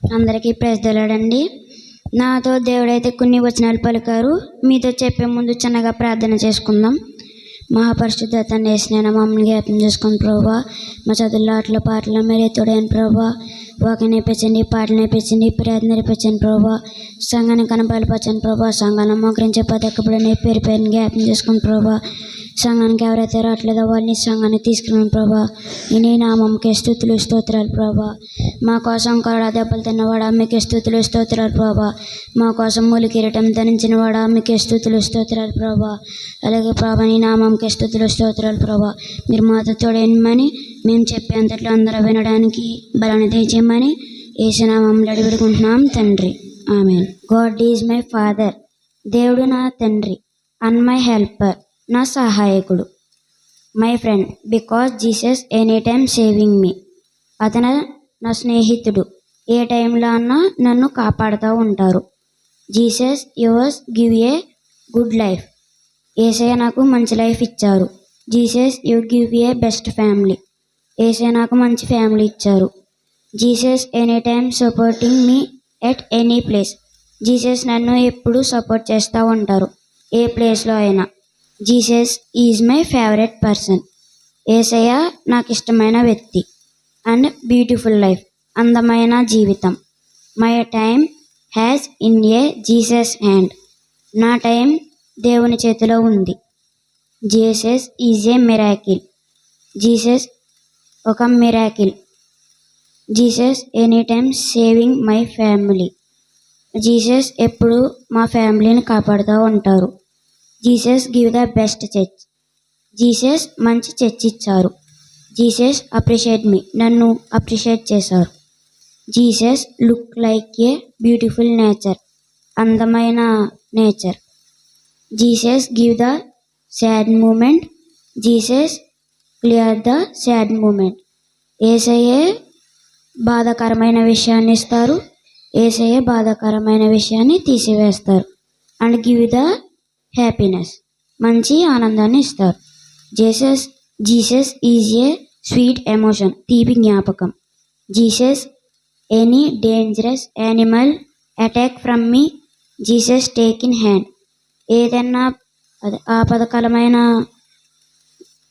అందరికీ ప్రైజ్లాడండి. నాతో దేవుడైతే కొన్ని వచనాలు పలికారు. మీతో చెప్పే ముందు చిన్నగా ప్రార్థన చేసుకుందాం. మహాపరిశుద్ధ తండ్రి యేసునైనా మమ్మల్ని జ్ఞాపకం చేసుకుని ప్రభువా, మా చదువుల్లో ఆటల పాటలు మీరే తోడైన ప్రభువా, వాక్యం నేర్పించండి, పాటలు నేర్పించండి, ప్రార్థన నేర్పించండి ప్రభువా, సంఘాన్ని కనబలపరచండి ప్రభువా, సంఘాన్ని మోకరించే పదకబడిన పేరు పేరుని జ్ఞాపకం చేసుకుని ప్రభువా, సంఘానికి ఎవరైతే రావట్లేదో వాళ్ళని సంఘాన్ని తీసుకున్నాను ప్రభా. నీ నామంకే స్తుతులు స్తోత్రాలు ప్రభా. మా కోసం కొరడా దెబ్బలు తిన్నవాడా మీకే స్తుతులు స్తోత్రాలు ప్రభా. మా కోసం మూలి కిరీటం ధరించిన వాడా మీకే స్తుతులు స్తోత్రాలు ప్రభా. అలాగే ప్రభా నీ నామంకే స్తుతులు స్తోత్రాలు ప్రభా. మీరు మాతో తోడేయమని, మేము చెప్పేంతట్లో అందరూ వినడానికి బలాన్ని తెచ్చేయమని యేసునామంలో అడిగిపెట్టుకుంటున్నాం తండ్రి. ఆమేన్. God is my father. దేవుడు నా తండ్రి. అండ్ మై హెల్పర్, నా సహాయకుడు. My friend because Jesus any time saving me. అతను నా స్నేహితుడు, ఏ టైంలో అన్నా నన్ను కాపాడుతూ ఉంటారు. Jesus yours give a good life. యేసయ్య నాకు మంచి లైఫ్ ఇచ్చారు. Jesus you give a best family. యేసయ్య నాకు మంచి ఫ్యామిలీ ఇచ్చారు. Jesus any time supporting me at any place. Jesus నన్ను ఎప్పుడు సపోర్ట్ చేస్తూ ఉంటారు, ఏ ప్లేస్లో అయినా. Jesus is my favourite person. యేసయ్య నాకు ఇష్టమైన వ్యక్తి. అండ్ బ్యూటిఫుల్ లైఫ్, అందమైన జీవితం. My time has in a Jesus hand. నా టైం దేవుని చేతిలో ఉంది. Jesus is a miracle. Jesus ఒక miracle. Jesus any time saving my family. Jesus ఎప్పుడు మా ఫ్యామిలీని కాపాడుతూ ఉంటారు. Jesus give the best church. Jesus మంచి చర్చ్ ఇచ్చారు. Jesus appreciate me. నన్ను అప్రిషియేట్ చేశారు. Jesus look like a beautiful nature. అందమైన nature. Jesus give the sad moment. Jesus clear the sad moment. యేసయ్యే బాధాకరమైన విషయాన్ని ఇస్తారు. యేసయ్యే బాధాకరమైన విషయాన్ని తీసివేస్తారు. అండ్ గివ్ ద హ్యాపీనెస్, మంచి ఆనందాన్ని ఇస్తారు. Jesus is a sweet emotion, తీపి జ్ఞాపకం. Jesus any dangerous animal attack from me. Jesus take in hand. ఏదైనా ఆపదకరమైన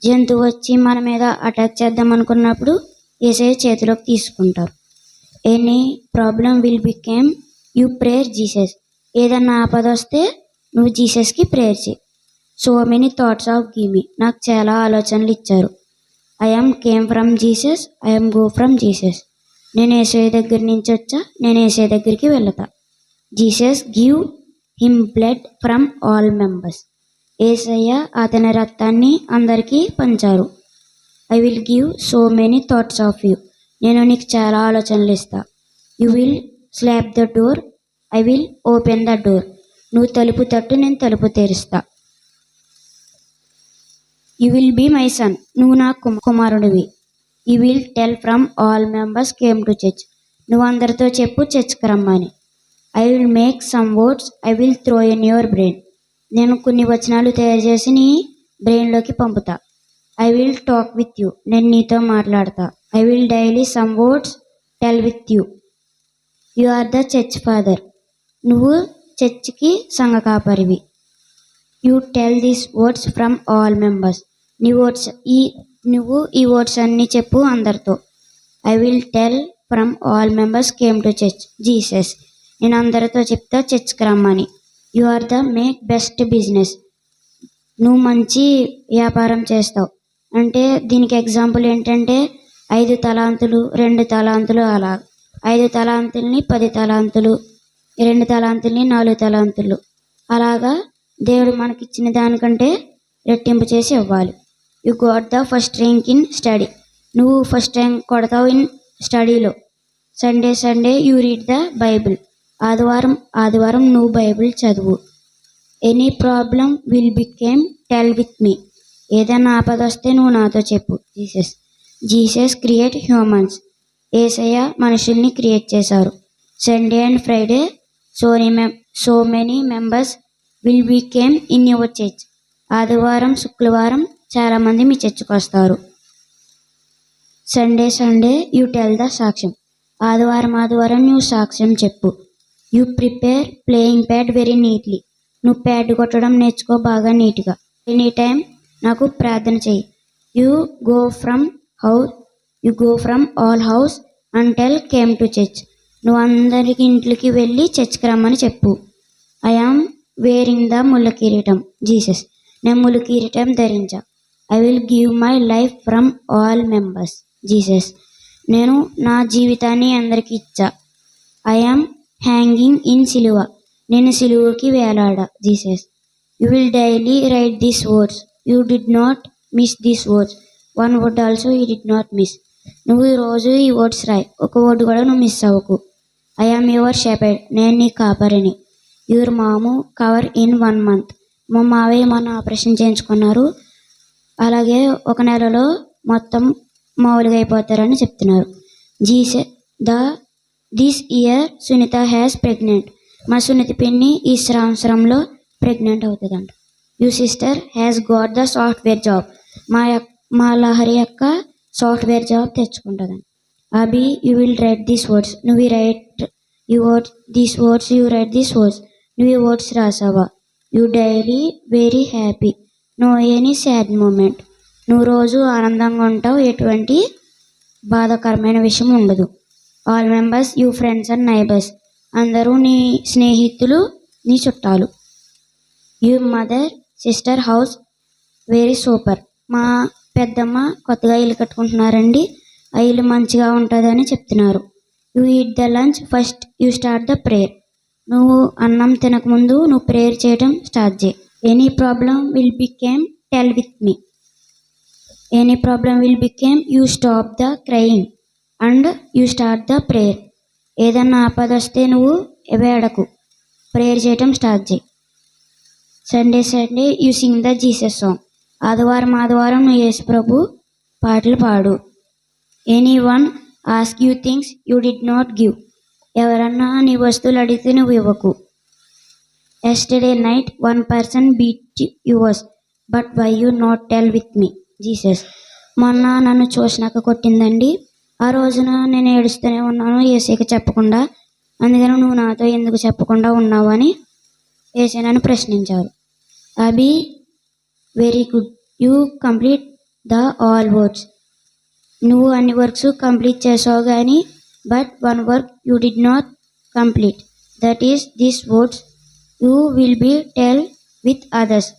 జంతువు వచ్చి మన మీద అటాక్ చేద్దాం అనుకున్నప్పుడు యేసయ్య చేతిలోకి తీసుకుంటారు. Any problem will became you prayer Jesus. ఏదన్నా ఆపద వస్తే నువ్వు జీసస్కి ప్రేయర్ చేయి. So many thoughts of give me. నాకు చాలా ఆలోచనలు ఇచ్చారు. I'm came from Jesus, I'm go from Jesus. నేను యేసయ్య దగ్గర నుంచి వచ్చా, నేను యేసయ్య దగ్గరికి వెళ్తా. Jesus give him blood from all members. యేసయ్య అతని రక్తాన్ని అందరికీ పంచారు. I will give so many thoughts of you. నేను నీకు చాలా ఆలోచనలు ఇస్తా. You will slap the door, I will open the door. నువ్వు తలుపు తట్టు, నేను తలుపు తెరుస్తా. You will be my son. నువ్వు నా కుమారుడివి. You will tell from all members came to church. నువ్వు అందరితో చెప్పు చర్చ్కి రమ్మని. I will make some words, I will throw in your brain. నేను కొన్ని వచనాలు తయారు చేసి నీ బ్రెయిన్లోకి పంపుతా. I will talk with you. నేను నీతో మాట్లాడతా. I will daily some words tell with you. You are the church father. నువ్వు చర్చ్కి సంఘ కాపరివి. You tell these words from all members. నువ్వు ఈ వర్డ్స్ అన్నీ చెప్పు అందరితో. I will tell from all members came to church Jesus. నేను అందరితో చెప్తా చర్చ్కి రమ్మని. You are the make best business. నువ్వు మంచి వ్యాపారం చేస్తావు. అంటే దీనికి ఎగ్జాంపుల్ ఏంటంటే 5 తలాంతులు, 2 తలాంతులు, అలా 5 తలాంతుల్ని 10 తలాంతులు, 2 తలాంతుల్ని 4 తలాంతులు, అలాగా దేవుడు మనకిచ్చిన దానికంటే రెట్టింపు చేసి ఇవ్వాలి. You got the first rank in study. నువ్వు ఫస్ట్ ర్యాంక్ కొడతావు ఇన్ స్టడీలో. Sunday you read the Bible. ఆదివారం నువ్వు బైబిల్ చదువు. Any problem will became tell with me. ఏదైనా ఆపద వస్తే నువ్వు నాతో చెప్పు. Jesus create humans. యేసయ్య మనుషుల్ని క్రియేట్ చేశారు. Sunday and Friday so many members will became in your church. ఆదివారం శుక్రవారం చాలామంది మీ చర్చ్కి వస్తారు. సండే యూ టెల్ ద సాక్ష్యం. ఆదివారం నువ్వు సాక్ష్యం చెప్పు. You prepare playing pad very neatly. నువ్వు ప్యాడ్ కొట్టడం నేర్చుకో బాగా నీట్గా. ఎనీ టైం నాకు ప్రార్థన చెయ్యి. You go from all house until came to church. నువ్వు అందరికి ఇంట్లోకి వెళ్ళి చర్చ్కి రమ్మని చెప్పు. ఐ ఆమ్ వేరింగ్ ద ముళ్ళ కిరీటం జీసస్. నేను ముళ్ళ కిరీటం ధరించా. I will give my life from all members Jesus. నేను నా జీవితాన్ని అందరికి ఇచ్చా. ఐ ఆమ్ హ్యాంగింగ్ ఇన్ సిలువ. నేను సిలువకి వేలాడా Jesus. You will daily write these words. You did not miss these words. One word also you did not miss. నువ్వు ఈరోజు ఈ వర్డ్స్ రాయి. ఒక వర్డ్ కూడా నువ్వు మిస్ అవ్వకు. I am your shepherd. నేను నీ కాపరిని. యువర్ మాము కవర్ ఇన్ 1 month. మా మావయ్య మొన్న ఆపరేషన్ చేయించుకున్నారు. అలాగే 1 నెలలో మొత్తం మామూలుగా అయిపోతారని చెప్తున్నారు. This year Sunitha has pregnant. మా సునీత పిన్ని ఈ సంవత్సరంలో ప్రెగ్నెంట్ అవుతుందంట. You sister has got the software job. మా లహరి యొక్క సాఫ్ట్వేర్ జాబ్ తెచ్చుకుంటుందండి. Abhi you will write these words. నువ్వు యూ రైట్ దీస్ వర్డ్స్. నువ్వు ఈ వర్డ్స్ రాసావా. You daily very happy. No any sad moment. నువ్వు రోజు ఆనందంగా ఉంటావు. ఎటువంటి బాధాకరమైన విషయం ఉండదు. All members you friends and neighbours. అందరూ నీ స్నేహితులు, నీ చుట్టాలు. You mother sister house very super. మా పెద్దమ్మ కొత్తగా ఇల్లు కట్టుకుంటున్నారండి. ఆ ఇల్లు మంచిగా ఉంటుందని చెప్తున్నారు. You eat the lunch first. You start the prayer. నువ్వు అన్నం తినకముందు నువ్వు ప్రేయర్ చేయడం స్టార్ట్ చేయి. Any problem will became tell with me. Any problem will became you stop the crying and you start the prayer. ఏదన్నా ఆపద వస్తే నువ్వు వేడకు, prayer చేయటం స్టార్ట్ చేయి. Sunday you sing the Jesus song. ఆదివారం నువ్వు యేసు ప్రభు పాటలు పాడు. Any one ask you things you did not give. ఎవరన్నా నీ వస్తువులు అడిగితే నువ్వు ఇవ్వకు. Yesterday night 1 person beat yours but why you not tell with me Jesus. మొన్న నన్ను చూసినాక కొట్టిందండి. ఆ రోజున నేను ఏడుస్తూనే ఉన్నాను ఏసీకి చెప్పకుండా. అందుకని నువ్వు నాతో ఎందుకు చెప్పకుండా ఉన్నావు అని ఏసీ నన్ను ప్రశ్నించారు. Abhi very good. You complete the all works. నువ్వు అన్ని వర్క్స్ కంప్లీట్ చేసావు కానీ but 1 work you did not complete. That is this words you will be tell with others.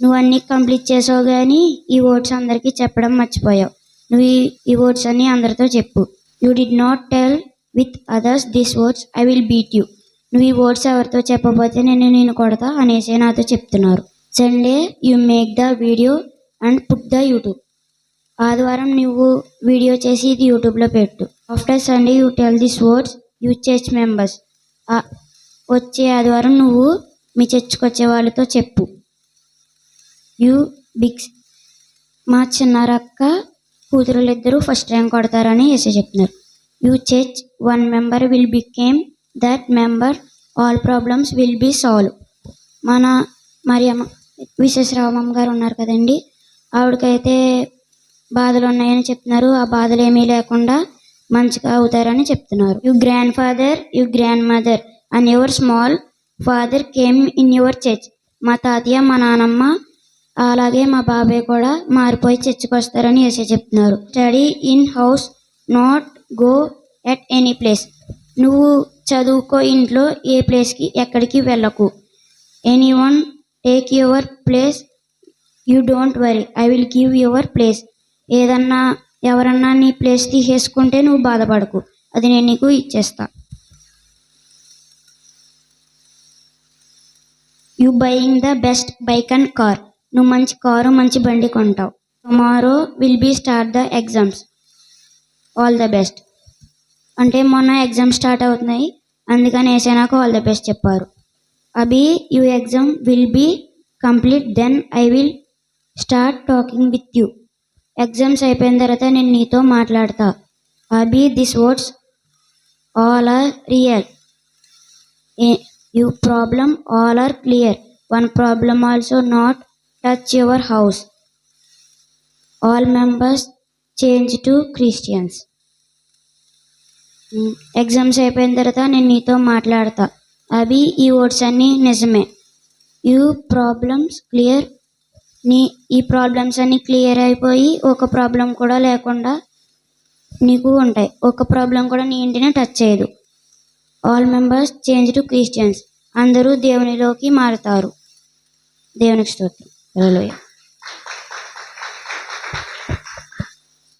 నువ్వు అన్నీ కంప్లీట్ చేసావు కానీ ఈ వర్డ్స్ అందరికీ చెప్పడం మర్చిపోయావు. నువ్వు ఈ వర్డ్స్ అన్నీ అందరితో చెప్పు. You did not tell with others this words I will beat you. నువ్వు ఈ వర్డ్స్ ఎవరితో చెప్పకపోతే నేను కొడతా అనేసి నాతో చెప్తున్నారు. Sunday you make the video and put the YouTube. ఆదివారం నువ్వు వీడియో చేసి ఇది యూట్యూబ్లో పెట్టు. After Sunday you tell this words you church members. వచ్చే ఆదివారం నువ్వు మీ చర్చ్కి వచ్చే వాళ్ళతో చెప్పు. You bigs. మా చిన్నారక్క కూతురులిద్దరూ ఫస్ట్ ర్యాంక్ కొడతారని వేసి చెప్తున్నారు. You church 1 member will become that member. All problems will be solve. మన మరియమ్మ విశ్వేశ్వరరామమ్మ గారు ఉన్నారు కదండి, ఆవిడకైతే బాధలు ఉన్నాయని చెప్తున్నారు. ఆ బాధలు ఏమీ లేకుండా మంచిగా అవుతారని చెప్తున్నారు. You grand father you grand mother and your small father came in your church. మా తాతయ్య మా నానమ్మ అలాగే మా బాబాయ్ కూడా మారిపోయి చర్చికి వస్తారని వేసే చెప్తున్నారు. Study in house not go at any place. నువ్వు చదువుకో ఇంట్లో, ఏ ప్లేస్కి ఎక్కడికి వెళ్ళకు. Any one take your place you don't worry I will give your place. ఎవరన్నా నీ ప్లేస్ తీసేసుకుంటే నువ్వు బాధపడకు, అది నేను నీకు ఇచ్చేస్తా. You buying the best bike and car. నువ్వు మంచి కారు మంచి బండి కొంటావు. Tomorrow will be start the exams. All the best. అంటే మొన్న ఎగ్జామ్ స్టార్ట్ అవుతున్నాయి, అందుకని వేసే నాకు ఆల్ ద బెస్ట్ చెప్పారు. Abhi you exam will be complete then I will start talking with you. Exams అయిపోయిన తర్వాత నేను నీతో మాట్లాడతా. Abhi this words all are real. You problem all are clear. 1 problem also not touch your house. All members change to Christians. Exams అయిపోయిన తర్వాత నేను నీతో మాట్లాడతా. అవి ఈ వర్డ్స్ అన్నీ నిజమే. You problems clear. ఈ ప్రాబ్లమ్స్ అన్నీ క్లియర్ అయిపోయి ఒక ప్రాబ్లం కూడా లేకుండా నీకు ఉంటాయి. ఒక ప్రాబ్లం కూడా నీ ఇంటిని టచ్ చేయదు. All members change to Christians. అందరూ దేవునిలోకి మారుతారు. దేవునికి స్తోత్రం. హల్లెలూయా.